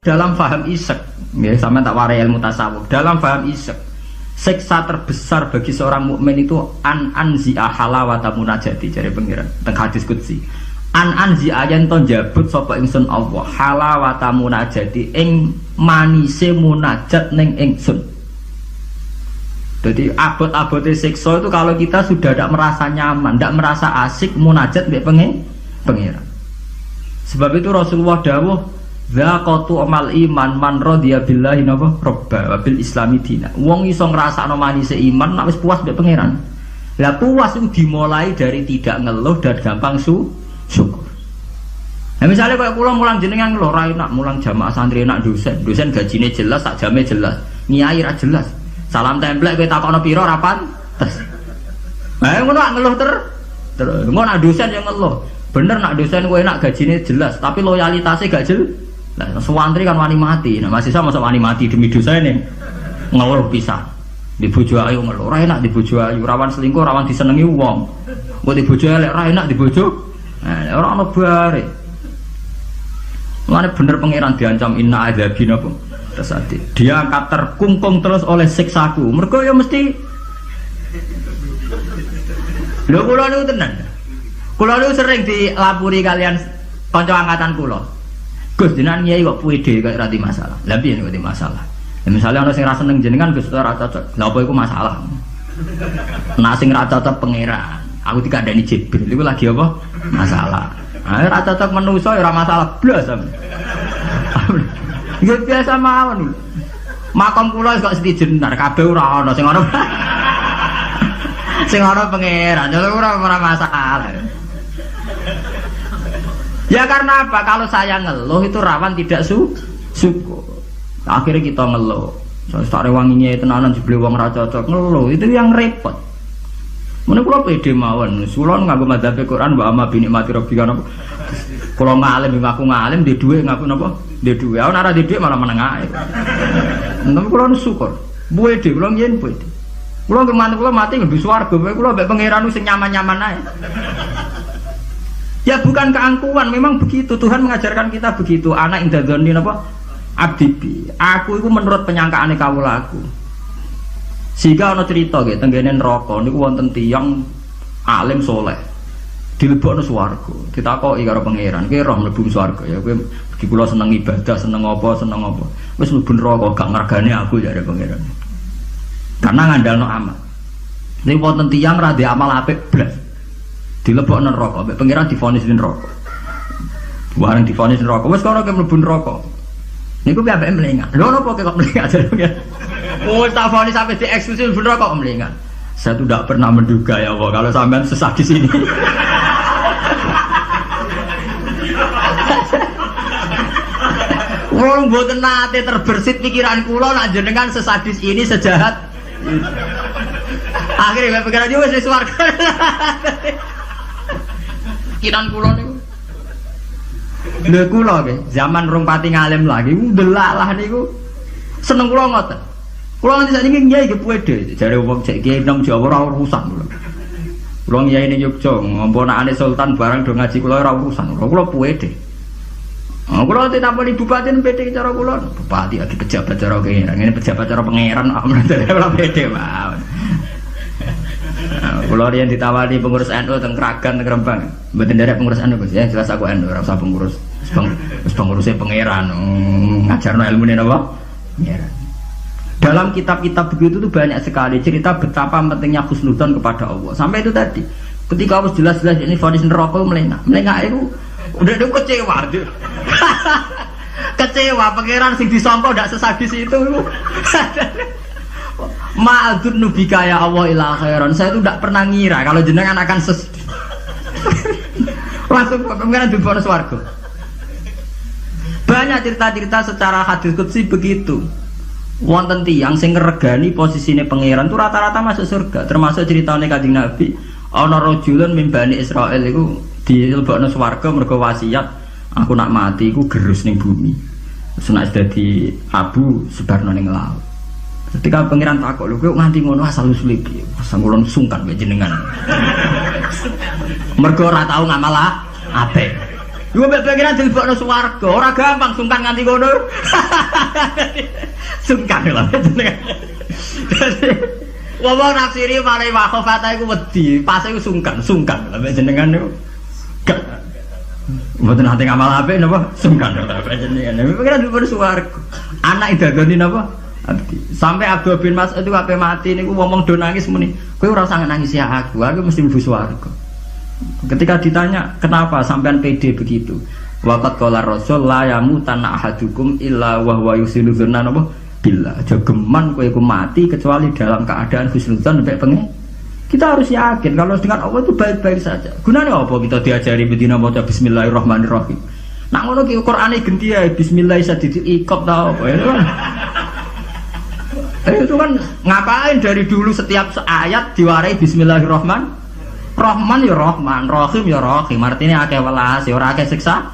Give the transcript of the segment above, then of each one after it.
Dalam faham isek, ya sama tak warai ilmu tasawuf. Dalam faham isek, siksa terbesar bagi seorang mukmin itu anzi'a halawata munajati, jare pengiran teng hadis qudsi. Anzi'a yen to njabut sapa ingsun Allah halawata munajati ing manise munajat ning ingsun. Jadi abot-abote siksa itu kalau kita sudah tidak merasa nyaman, tidak merasa asik munajat mbek pengiran. Sebab itu Rasulullah dawuh zaqatu amal iman man radhiya billahi robba wa bil islami dina. Wong iso ngrasakno manise iman nek wis puas mbek pangeran. Lah puas itu dimulai dari tidak ngeluh dan gampang syukur. Nah misalnya kayak kula mulang jenengan ngeluh ra enak, mulang jamaah santri enak dosen gajine jelas, sak jame jelas, nyai ra jelas. Salam templek kowe takokno pira ra pantes. Lah ngono ngeluh terus ngono nak dosen yang ngeluh. Bener nak dosen kowe enak gajine jelas, tapi loyalitasnya gak jelas. Nah, sewantri kan wani mati. Nah, masih sama wani mati demi dosa ini. Ngeluh pisah. Di bojo ayu ngeluh. Ra enak di bojo ayu, rawan selingkuh, rawan disenengi wong. Mbok di bojo elek ra enak di bojo. Nah, ora ono bare. Mulane bener pangeran diancam inna adzabi napa? Tesati. Dia akan terkungkung terus oleh siksaku. Mergo ya mesti lho kula niku tenan. Kula niku sering dilapuri kalian kanca angkatan kula. Gus jenengan nyai kok puede kok ra di masalah. Lah piye nek di masalah? Ya misalnya ana sing ra seneng jenengan Gus ora cocok. Lah apa iku masalah? Nah sing ra cocok pangeran. Aku dikandani Jibril iku lagi apa? Masalah. Ah ra cocok manusa ya ora masalah blas. Ya biasa mawon. Makom kula kok setijenar kabeh ora ana sing ana. Sing ana pangeran, jadi ora masalah. Ya karena apa? Kalau saya ngeluh itu rawan tidak syukur. Akhirnya kita ngeluh. Tak rewanginya tenanan jebule wong ra cocok ngeluh itu yang repot. Mene kula pede mawon. Kula nganggo madzhab Quran wa amma bi nikmati rabbika napa. Kula ngalim ngaku ngalim di dhuwit ngaku napa? Di dhuwit. Ana ora di dhuwit malah meneng ae. Tapi kula syukur. Pede kula yen pede. Kula ngemantu kula mati ngendi swarga, kula mbek pangeran sing nyaman-nyaman ae. Ya bukan keangkuhan, memang begitu Tuhan mengajarkan kita begitu. Anak indadzoni apa? Abdibi. Aku itu menurut penyangkaane kawulaku. Sehingga ana cerita nggih tenggene neraka niku wonten tiyang alim saleh. Dilebokno swarga. Ditakoki karo pangeran, "Kowe roh mlebu swarga ya kowe iki kula seneng ibadah, seneng apa? Wis mlebu neraka gak ngargani aku ya pangeran." Karena ngandalno amal. Ning wonten tiyang ra ndek amal apik blas. Dilebokno neraka, mbek pangeran divonis neraka. Bareng divonis neraka, wis kono ke mlebu neraka. Niku piye ambek mlengat. Lho napa kok mlengat jare pangeran? Wis tak vonis sampai dieksklusi mlebu neraka kok mlengat. Saya tuh tidak pernah menduga ya Allah kalau sampean sesat di sini. Wong mboten nate terbersit pikiran kula nak jenengan sesadis ini sejahat. Akhirnya pikiran dia wis swarga. Pikiran kula niku. Lha kula nggih, zaman rong pati ngalim lagi, ndelalah niku seneng kula ngoten. Kula nganti sakniki nggih nggih pede, jare wong cek kiai nang Jawa ora urusan kula. Kula kiai ning Yogya, ngomponane sultan barang do ngaji kula ora urusan. Kula pede. Kula ditaponi bupati pede cara kula. Bupati lagi pejabat cara kene, ngene pejabat cara pangeran kula pede mawon. Kula riyen ditawani pengurus NU teng Kragan teng Rembang. Mboten nderek pengurus NU Gus ya, jelas aku NU ora usah pengurus. Wis pengurusé pangeran, ngajarno ilmune napa? Pangeran. Dalam kitab-kitab begitu tuh banyak sekali cerita betapa pentingnya husnudzon kepada Allah. Sampai itu tadi, ketika harus jelas-jelas ini vonis neraka melengak itu udah kecewa. Kecewa pangeran sing disangka ndak sesadis itu. Ma'adzun nubika ya Allah ila khairan. Saya itu tidak pernah ngira kalau jenengan akan langsung pangeran dibawa swarga. Banyak cerita-cerita secara hadis qudsi begitu. Wonten tiyang sing ngregani posisine pangeran itu rata-rata masuk surga. Termasuk ceritane Kanjeng Nabi, ana rajulun min Bani Israil iku dilebokno swarga mergo wasiat, aku nak mati iku gerus ning bumi. Terus nek dadi abu sebarno ning laut. Ketika pangeran takok lho kowe nganti ngono asal usule piye? Asal kula sungkan mbek jenengan. Mergo ora tau ngamal apik. Gue pengiran dilebokno swarga, ora gampang sungkan nganti ngono. Sungkan lho jenengan. Wong nafsiri mari wakhofata iku wedi, pas iku sungkan lho jenengan niku. Mboten ate ngamal apik napa? Sungkan lho jenengan. Pengiran dilebokno swarga. Anak idagoni napa? Sampai Abdul bin Mas'ud itu ape mati niku ngomong do nangis muni, kowe ora usah nangis ya aku mesti mlebu swarga. Ketika ditanya kenapa sampean pede begitu, waqat qala rasul la yamutanna ahadukum illa wa huwa yusinu dzanna napa billah, jogeman kowe iku mati kecuali dalam keadaan husnudzan sampai pengen. Kita harus yakin kalau dengan Allah itu baik-baik saja. Gunanya apa kita diajari bedina maca bismillahirrahmanirrahim. Nak ngono ki Qur'ane genti ya bismillah sadidil iqab ta apa itu kan. Itu kan ngapain dari dulu setiap ayat diwarai bismillahirrahmanirrahim. Rahman ya Rahman, Rahim ya Rahim. Artinya akeh welas, ya ora akeh siksa.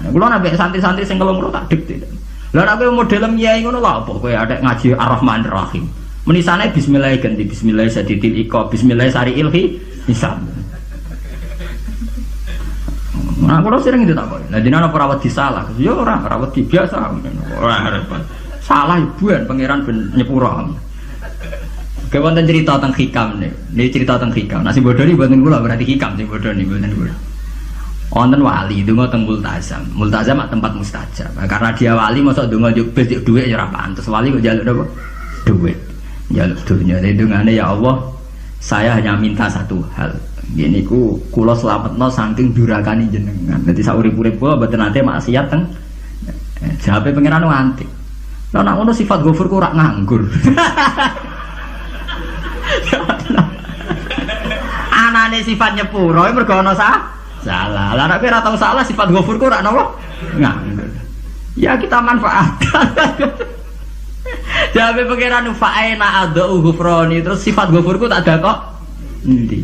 Kulo nambah santri-santri sing kelung tak dikte. Lah nek kowe model miyai ngono lho apa kowe adek ngaji Ar-Rahman Ar-Rahim. Menisane bismillah ganti bismillah sadidil iqab, bismillah sari ilhi hisab. Nah, kulo sering itu tak kok. Lah dina apa rawat disalah? Ya ora rawat biasa. Ora repot. Salah ibuan pangeran ben nyepuro. Kayak wonten cerita tentang hikam nih, ini cerita tentang hikam. Nasi bodoh ini buatan gula berarti hikam sih bodoh nih buatan gula. Wonten wali itu tentang multazam tempat mustajab. Karena dia wali masuk dungo besok duit ya pantes wali kok jaluk apa? Duit, jaluk duitnya. Jadi dungane ya Allah, saya hanya minta satu hal. Gini ku kulo selametno saking durakani jenengan. Jadi saurip-urip kula mboten nate maksiat teng. Jawabe pangeran nganti. Lah nek ngono sifat ghafur ku ora nganggur. Anane sifat nyepuro mergo ana salah. Lah nek ora tau salah sifat ghafur ku ora napa? Nganggur. Ya kita manfaatkan. Jawabe pangeran fa'ina adzau ghufrani terus sifat ghafur ku tak ada kok. Endi?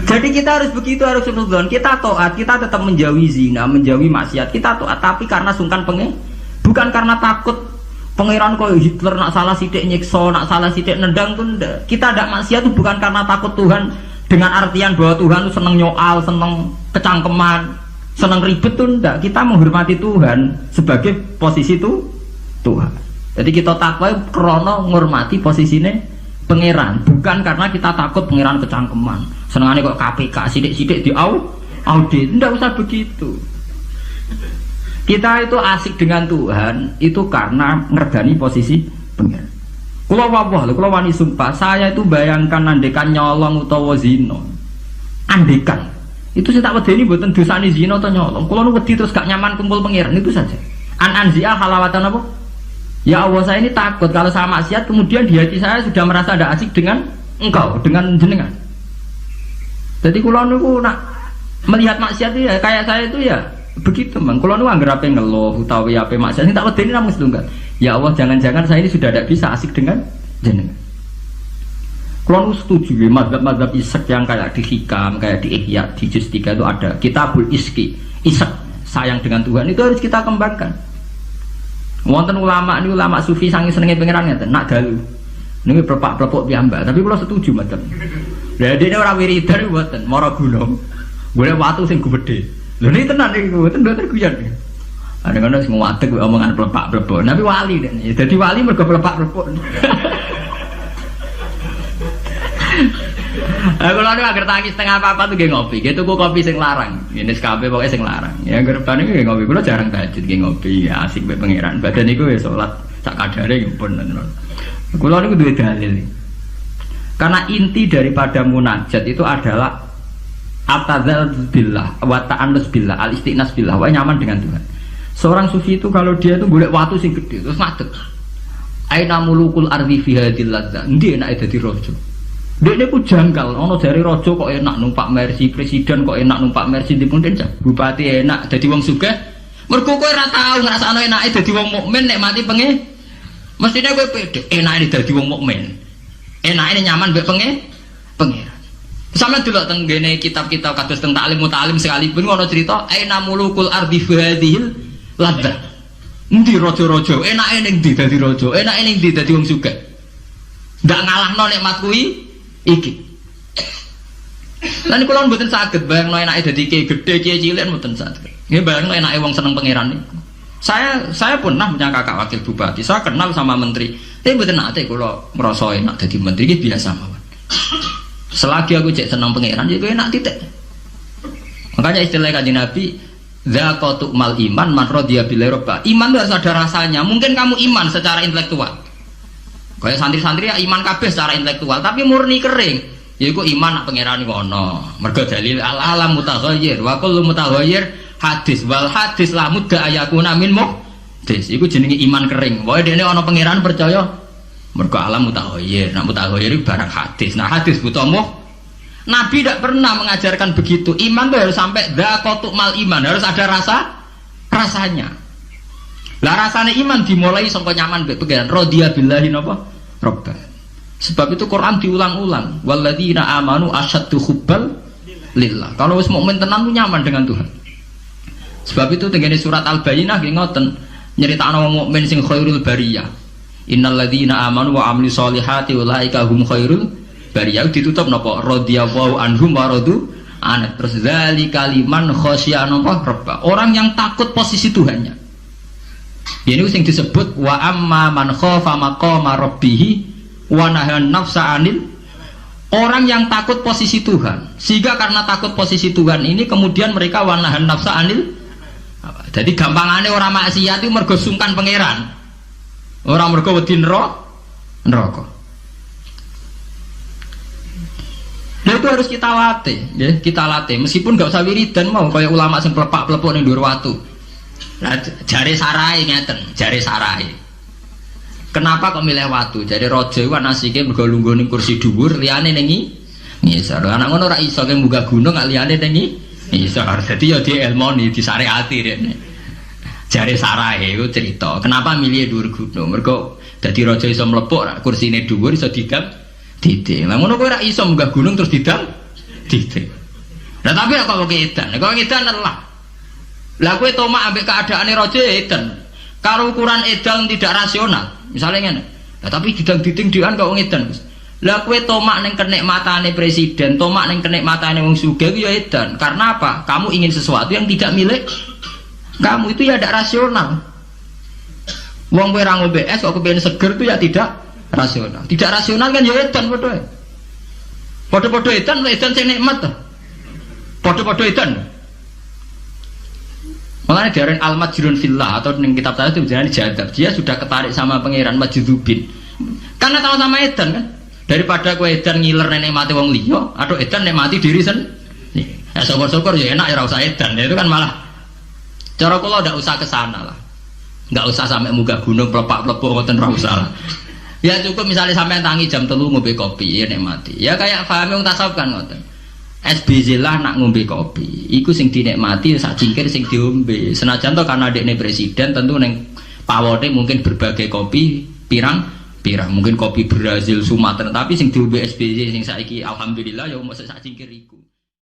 Jadi kita harus begitu, harus husnudzon. Kita taat, kita tetap menjauhi zina, menjauhi maksiat. Kita taat tapi karena sungkan pengen, bukan karena takut pangeran kok Hitler nak salah sidik nyiksa, nak salah sidik nendang tuh ndak. Kita tidak maksiat itu bukan karena takut Tuhan dengan artian bahwa Tuhan itu seneng nyoal, seneng kecangkeman, seneng ribet tuh ndak. Kita menghormati Tuhan sebagai posisi itu Tuhan. Jadi kita takwa krono menghormati posisinya pangeran, bukan karena kita takut pangeran kecangkeman. Senengane kok KPK sidik-sidik di audit, ndak usah begitu. Kita itu asik dengan Tuhan itu karena ngergani posisi pengiran. Kalau wani sumpah, saya itu bayangkan andekan nyolong utawa zina. Andekan itu saya tak wedeni mboten dosane zina atau nyolong. Kalau wedi terus gak nyaman kumpul pengiran itu saja. Anzia halawatan apa? Ya Allah, saya ini takut kalau saya maksiat kemudian di hati saya sudah merasa ada asik dengan engkau, dengan jenengan. Jadi kalau niku nak melihat maksiat itu ya kayak saya itu ya begitu mang. Kalau nu anggere ape ngeluh utawi ape maksiat ini tak wedeni namung setunggal. Ya Allah, jangan-jangan saya ini sudah tidak bisa asik dengan jenengan. Kalau nu setuju ya mazhab-mazhab isek yang kayak di Hikam, kayak di Ihya, di Juz 3 itu ada Kitabul Iski, isek sayang dengan Tuhan itu harus kita kembangkan. Wonten ulama ini ulama sufi sangi senenge pangeran ngeten, nak dalu. Niki plepak-plepok piyambak, tapi kula setuju macam. Lah dene ora wiridan mboten, mara gunung. Golek watu sing gedhe. Lho niki tenan iki mboten guyon. Ana-ana sing ngadeg omongan plepak-plepok. Nabi wali dene. Dadi wali mergo plepak-plepok. Aku lalu agar tangis setengah apa tuh geng ngopi, gitu kok kopi sing larang, ini SKP pokoknya sing larang. Ya gerban ini geng ngopi, aku jarang tahajud geng ngopi, ya asik be pangeran. Badan itu ya sholat sak kadare pun. Aku lalu dua dalil. Karena inti daripada munajat itu adalah atazal billah, wa ta'annus billah, al istiqnas billah, wa nyaman dengan Tuhan. Seorang sufi itu kalau dia itu golek watu sing gede terus ngadeg. Aina mulukul ardi fi hadil ladza. Ndi enak dadi raja. Dekne ku janggal, ono dari raja kok enak numpak mercy, presiden kok enak numpak mercy, dipun bupati enak dadi wong sugih. Mergo kowe ora tau ngrasakno enake dadi wong mukmin nek mati pengen. Mestine kowe pede enake dadi wong mukmin. Enake nyaman mbek pengen. Sampe delok teng ngene kitab-kitab kados teng taklim mutalim sekalipun ono cerita aina mulukul ardi hadhil ladza. Endi raja-raja enake ning ndi dadi raja, enake ning ndi dadi wong sugih. Ndak ngalahno nikmat kuwi iki. Lan kula mboten saged bayangno enake dadi kiai gedhe kiai cilik mboten saged. Nggih bayangno enake wong seneng pangeran niku. Saya pernah punya kakak wakil bupati. Saya kenal sama menteri. Tapi mboten nate kula ngrasa enak dadi menteri iki biasa mawon. Selagi aku cek seneng pangeran ya enak titik. Makanya istilah Kanjeng Nabi dzaqatu mal iman man radiya billahi robba. Iman itu harus ada rasanya. Mungkin kamu iman secara intelektual. Kayak santri-santri ya iman kabeh secara intelektual, tapi murni kering. Yaiku iman nak pangeran iku ana. Mergo dalil al alam mutaghayyir wa kullu mutaghayyir hadis wal hadis lamud ga ayakuna min muhdis. Iku jenenge iman kering. Wae dene ana pangeran percaya mergo alam mutaghayyir. Nak mutaghayyir barang hadis. Nah hadis butuh Nabi tidak pernah mengajarkan begitu. Iman itu harus sampai dzaqatu mal iman, harus ada rasanya. Lah rasanya iman dimulai sampai nyaman mbek pangeran radhiya billahi napa robba. Sebab itu Quran diulang-ulang, walladzina amanu asyaddu hubbal lillah. Kalau wis mukmin tenan tuh nyaman dengan Tuhan. Sebab itu tengene surat Al-Bayyinah nggih ngoten, nyeritakno wong mukmin sing khairul bariyah. Innalladzina amanu wa amilus solihati ulaika hum khairul bariyah. Ditutup napa radhiyallahu anhum wa radu an. Terus zalika liman khasyiya napa rabbah. Orang yang takut posisi Tuhannya. Ini sing disebut wa amma man khafa maqama rabbih wa nahan nafsa anil. Orang yang takut posisi Tuhan, sehingga karena takut posisi Tuhan ini kemudian mereka wa nahan nafsa anil. Jadi gampangane orang maksiat itu mergo sungkan pangeran. Orang mergo wedi neraka. Nah itu harus kita latih, ya, kita latih. Meskipun gak usah wiridan mau kayak ulama sing pelepak-pelepuk ning dhuwur watu. Nah, jare sarai ngeten, jare sarai. Kenapa kok milih watu? Jadi raja iku nasike mergo lungguh ning kursi dhuwur, liyane ning ngisor. Anak ngono ora iso ke munggah gunung gak liyane ning ngisor. Dadi ya dielmoni, disyariati rene. Jare sarai iku cerita. Kenapa milih dhuwur gunung? Mergo dadi raja iso mlepuk, kursine dhuwur iso didang titik. Lah ngono kowe ora iso munggah gunung terus didang titik. Lah tapi kok edan lah. Lah kowe tomak ambek keadaane raja edan. Kalau ukuran edan tidak rasional. Misalnya ngene. Lah tapi didang titik dhewean kok edan. Lah kowe tomak ning kenikmatane presiden, tomak ning kenikmatane wong sugih ku ya edan. Karena apa? Kamu ingin sesuatu yang tidak milik kamu, itu ya tidak rasional. Wong kowe ra ngombe es kok kepengin seger itu ya tidak rasional. Tidak rasional kan ya edan padha. Padha-padha edan sing nikmat to. Padha-padha edan. Makanya dari al-majrun fillah atau ning kitab saya itu berarti jadab. Dia sudah ketarik sama pangeran majdzubin. Karena sama-sama edan kan. Daripada kowe edan ngiler nek mati wong liya atau edan nek mati diri sendiri. Ya syukur-syukur ya enak ya ora usah edan. Ya, itu kan malah cara kula ndak usah kesana lah. Nggak usah sampai munggah gunung pelepak-pelepuk ngoten ora usah lah. Ya cukup misalnya sampai tangi jam 3 ngombe kopi ya nikmati. Ya kayak paham wong tasawuf kan ngoten. SBZ lah nak ngombe kopi. Iku sing dinikmati sak cingkir sing diombe. Senajan to karena dekne presiden tentu ning pawote mungkin berbagai kopi pirang mungkin kopi Brazil Sumatera tapi sing diombe SBZ sing saiki alhamdulillah ya mosok sak cingkir iku.